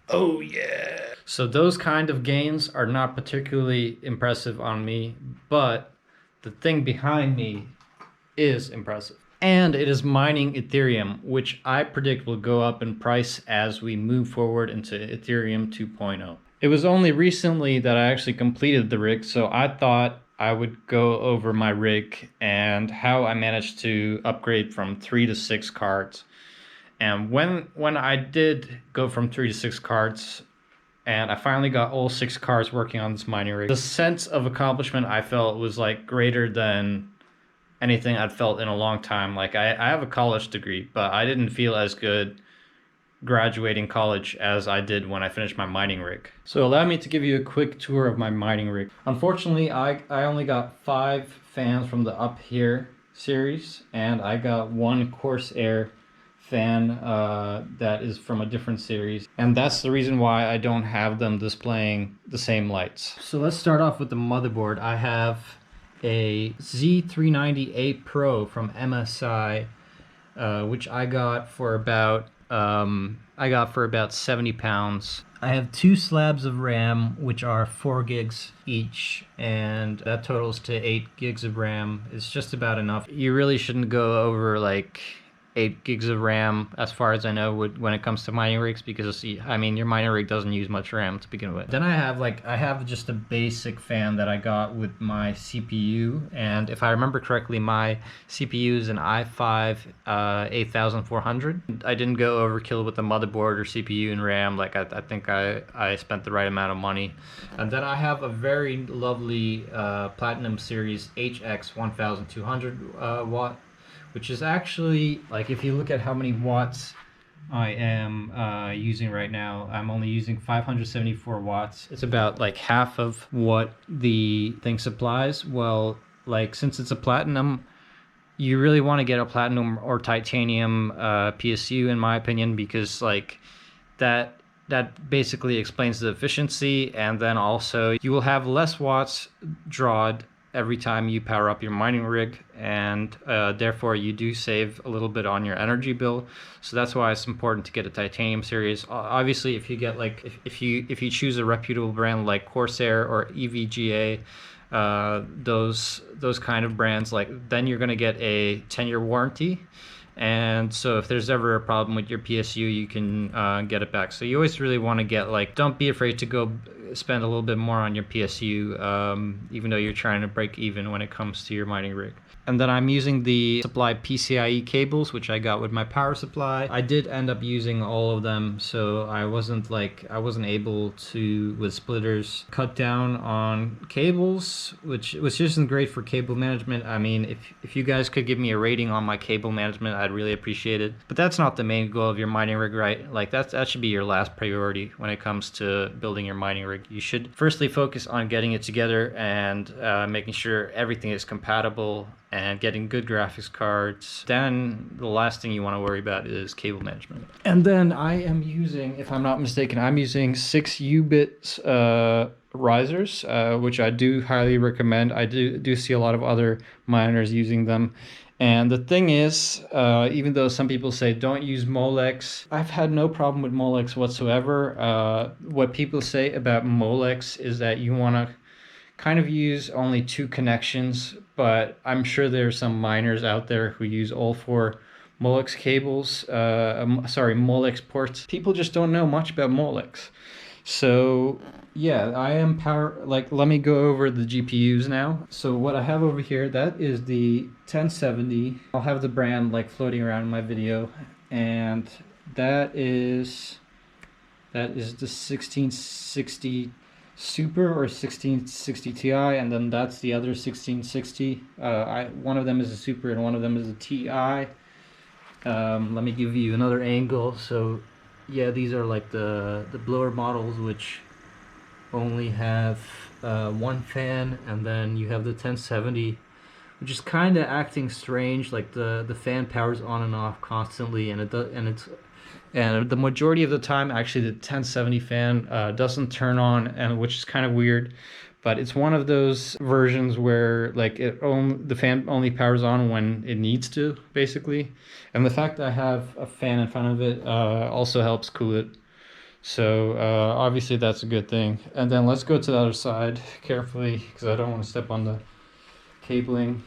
Oh yeah. So those kind of gains are not particularly impressive on me, but the thing behind me is impressive. And it is mining Ethereum, which I predict will go up in price as we move forward into Ethereum 2.0. It was only recently that I actually completed the rig, so I thought I would go over my rig and how I managed to upgrade from 3 to 6 cards. And when I did go from 3 to 6 cards, and I finally got all 6 cards working on this mining rig, the sense of accomplishment I felt was like greater than anything I'd felt in a long time. Like I have a college degree, but I didn't feel as good graduating college as I did when I finished my mining rig. So allow me to give you a quick tour of my mining rig. Unfortunately, I only got 5 fans from the Up Here series, and I got 1 Corsair fan that is from a different series, and that's the reason why I don't have them displaying the same lights. So let's start off with the motherboard. I have a Z390A Pro from MSI, which I got for about £70. I have 2 slabs of RAM, which are 4 gigs each, and that totals to 8 gigs of RAM. It's just about enough. You really shouldn't go over like 8 gigs of RAM, as far as I know, when it comes to mining rigs, because I mean your mining rig doesn't use much RAM to begin with. Then I have just a basic fan that I got with my CPU, and if I remember correctly, my CPU is an i5 8400. I didn't go overkill with the motherboard or CPU and RAM. Like I think I spent the right amount of money. And then I have a very lovely Platinum Series HX 1200 watt, which is actually, like, if you look at how many watts I am using right now, I'm only using 574 watts. It's about like half of what the thing supplies. Well, like, since it's a platinum, you really want to get a platinum or titanium PSU, in my opinion, because like that basically explains the efficiency, and then also you will have less watts drawn every time you power up your mining rig, and therefore you do save a little bit on your energy bill. So that's why it's important to get a titanium series. Obviously, if you get like if you choose a reputable brand like Corsair or EVGA, those kind of brands, like, then you're going to get a 10-year warranty. And so if there's ever a problem with your PSU, you can get it back. So you always really want to get, like, don't be afraid to go spend a little bit more on your PSU, even though you're trying to break even when it comes to your mining rig. And then I'm using the supply PCIe cables, which I got with my power supply. I did end up using all of them, so I wasn't able to, with splitters, cut down on cables, which isn't great for cable management. I mean, if you guys could give me a rating on my cable management, I'd really appreciate it. But that's not the main goal of your mining rig, right? Like, that should be your last priority when it comes to building your mining rig. You should firstly focus on getting it together and making sure everything is compatible and getting good graphics cards. Then the last thing you want to worry about is cable management. And then I am using, if I'm not mistaken, I'm using 6 Ubits risers, which I do highly recommend. I do see a lot of other miners using them. And the thing is, even though some people say don't use Molex, I've had no problem with Molex whatsoever. What people say about Molex is that you want to kind of use only 2 connections, but I'm sure there's some miners out there who use all 4 Molex cables, Molex ports. People just don't know much about Molex. So yeah, let me go over the GPUs now. So what I have over here, that is the 1070. I'll have the brand like floating around in my video, and that is the 1660 Super or 1660 Ti, and then that's the other 1660. One of them is a Super and one of them is a Ti. Let me give you another angle. So yeah, these are like the blower models, which only have 1 fan, and then you have the 1070, which is kind of acting strange. Like the fan powers on and off constantly, and the majority of the time, actually, the 1070 fan doesn't turn on, and which is kind of weird. But it's one of those versions where, like, the fan only powers on when it needs to, basically. And the fact that I have a fan in front of it also helps cool it. So obviously that's a good thing. And then let's go to the other side carefully because I don't want to step on the cabling.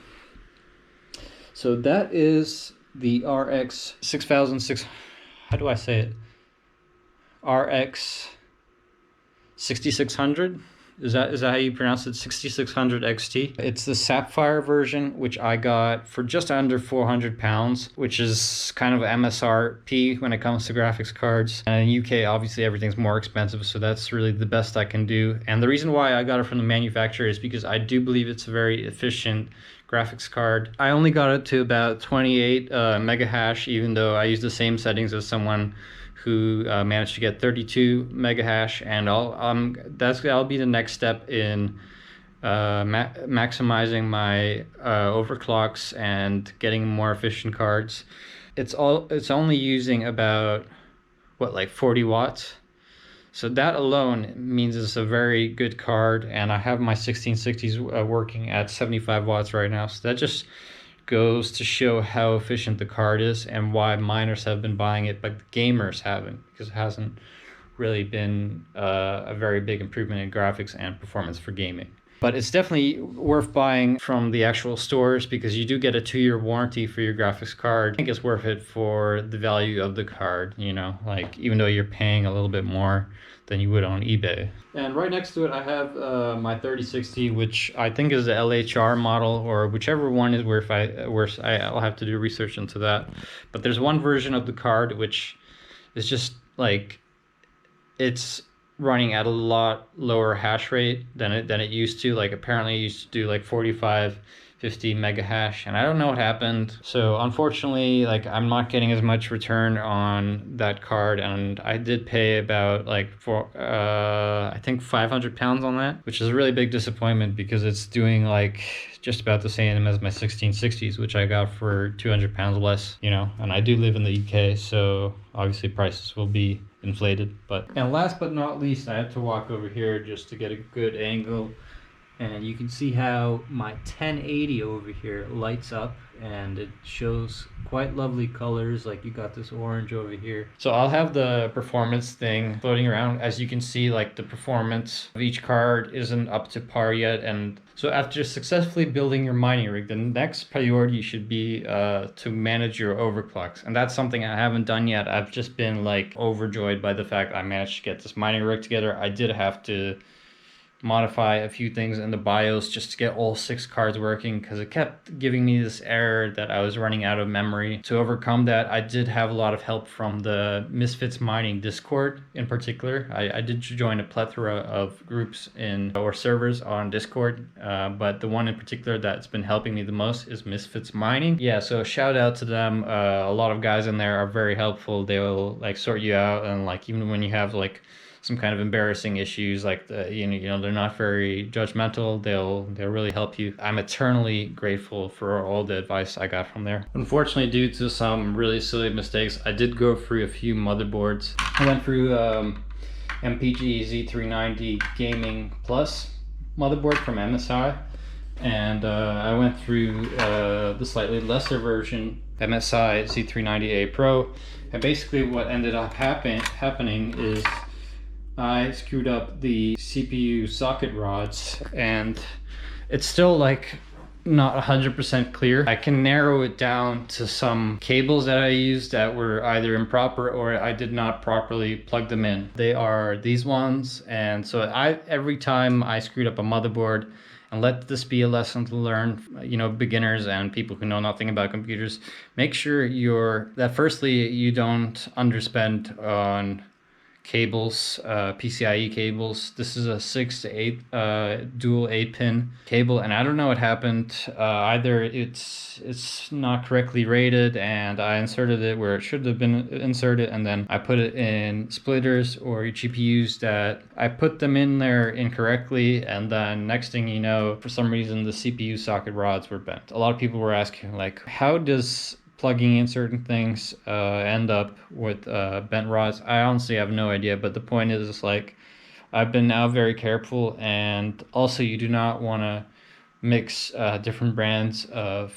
So that is the RX 6006. How do I say it? RX 6600. Is that how you pronounce it? 6600 XT. It's the Sapphire version, which I got for just under 400 pounds, which is kind of MSRP when it comes to graphics cards. And in UK, obviously everything's more expensive, so that's really the best I can do. And the reason why I got it from the manufacturer is because I do believe it's a very efficient graphics card. I only got it to about 28 mega hash, even though I used the same settings as someone who managed to get 32 mega hash, and that'll be the next step in maximizing my overclocks and getting more efficient cards. It's only using about like 40 watts. So that alone means it's a very good card, and I have my 1660s working at 75 watts right now. So that just goes to show how efficient the card is and why miners have been buying it, but the gamers haven't, because it hasn't really been a very big improvement in graphics and performance for gaming. But it's definitely worth buying from the actual stores because you do get a 2-year warranty for your graphics card. I think it's worth it for the value of the card, you know, like even though you're paying a little bit more than you would on eBay. And right next to it, I have my 3060, which I think is the LHR model, or whichever one is worse. I'll have to do research into that. But there's one version of the card which is just like, it's running at a lot lower hash rate than it used to. Like apparently it used to do like 45, 50 mega hash, and I don't know what happened. So unfortunately, like I'm not getting as much return on that card, and I did pay about like I think 500 pounds on that, which is a really big disappointment because it's doing like just about the same as my 1660s, which I got for 200 pounds less, you know, and I do live in the UK, so obviously prices will be inflated. And last but not least, I had to walk over here just to get a good angle, and you can see how my 1080 over here lights up, and it shows quite lovely colors. Like you got this orange over here. So I'll have the performance thing floating around. As you can see, like the performance of each card isn't up to par yet, and so after successfully building your mining rig, the next priority should be to manage your overclocks. And that's something I haven't done yet. I've just been like overjoyed by the fact I managed to get this mining rig together. I did have to modify a few things in the BIOS just to get all 6 cards working because it kept giving me this error that I was running out of memory. To overcome that, I did have a lot of help from the Misfits Mining Discord in particular. I did join a plethora of groups or servers on Discord, but the one in particular that's been helping me the most is Misfits Mining. Yeah, so shout out to them. A lot of guys in there are very helpful. They will like sort you out, and like even when you have like some kind of embarrassing issues, like you know they're not very judgmental. They'll really help you. I'm eternally grateful for all the advice I got from there. Unfortunately, due to some really silly mistakes, I did go through a few motherboards. I went through MPG Z390 Gaming Plus motherboard from MSI, and I went through the slightly lesser version MSI Z390A Pro, and basically what ended up happening is I screwed up the CPU socket rods, and it's still like not 100% clear. I can narrow it down to some cables that I used that were either improper or I did not properly plug them in. They are these ones, and so every time I screwed up a motherboard, and let this be a lesson to learn, you know, beginners and people who know nothing about computers, make sure that firstly you don't underspend on cables, PCIe cables. This is a 6 to 8 dual 8-pin cable, and I don't know what happened. Either it's not correctly rated and I inserted it where it should have been inserted, and then I put it in splitters or GPUs that I put them in there incorrectly, and then next thing you know, for some reason the CPU socket rods were bent. A lot of people were asking like, how does plugging in certain things end up with bent rods? I honestly have no idea, but the point is like I've been now very careful, and also you do not want to mix different brands of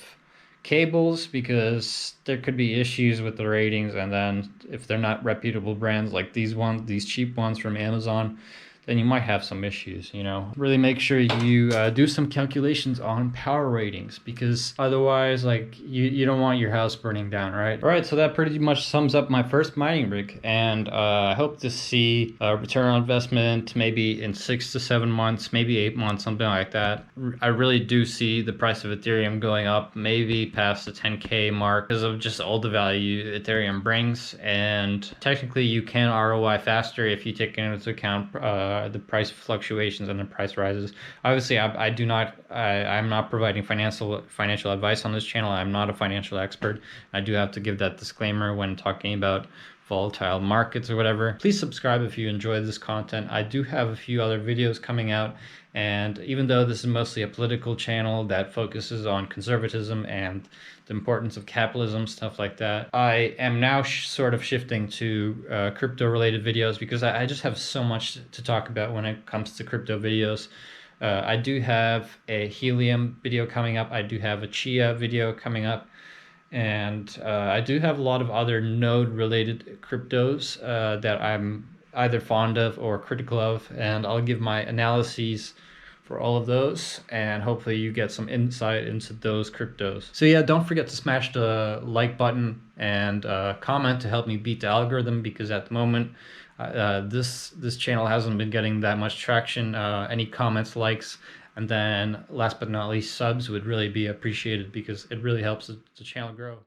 cables, because there could be issues with the ratings, and then if they're not reputable brands like these cheap ones from Amazon, then you might have some issues, you know. Really make sure you do some calculations on power ratings, because otherwise, like, you don't want your house burning down, right? All right, so that pretty much sums up my first mining rig, and I hope to see a return on investment maybe in 6 to 7 months, maybe 8 months, something like that. I really do see the price of Ethereum going up, maybe past the 10K mark, because of just all the value Ethereum brings. And technically you can ROI faster if you take into account the price fluctuations and the price rises. Obviously, I'm not providing financial advice on this channel. I'm not a financial expert. I do have to give that disclaimer when talking about volatile markets or whatever. Please subscribe if you enjoy this content. I do have a few other videos coming out, and even though this is mostly a political channel that focuses on conservatism and the importance of capitalism, stuff like that, I am now sort of shifting to crypto related videos, because I just have so much to talk about when it comes to crypto videos. I do have a Helium video coming up. I do have a Chia video coming up. And I do have a lot of other node related cryptos that I'm either fond of or critical of, and I'll give my analyses for all of those, and hopefully you get some insight into those cryptos. So yeah, don't forget to smash the like button and comment to help me beat the algorithm, because at the moment this channel hasn't been getting that much traction. Any comments, likes, and then last but not least, subs would really be appreciated, because it really helps the channel grow.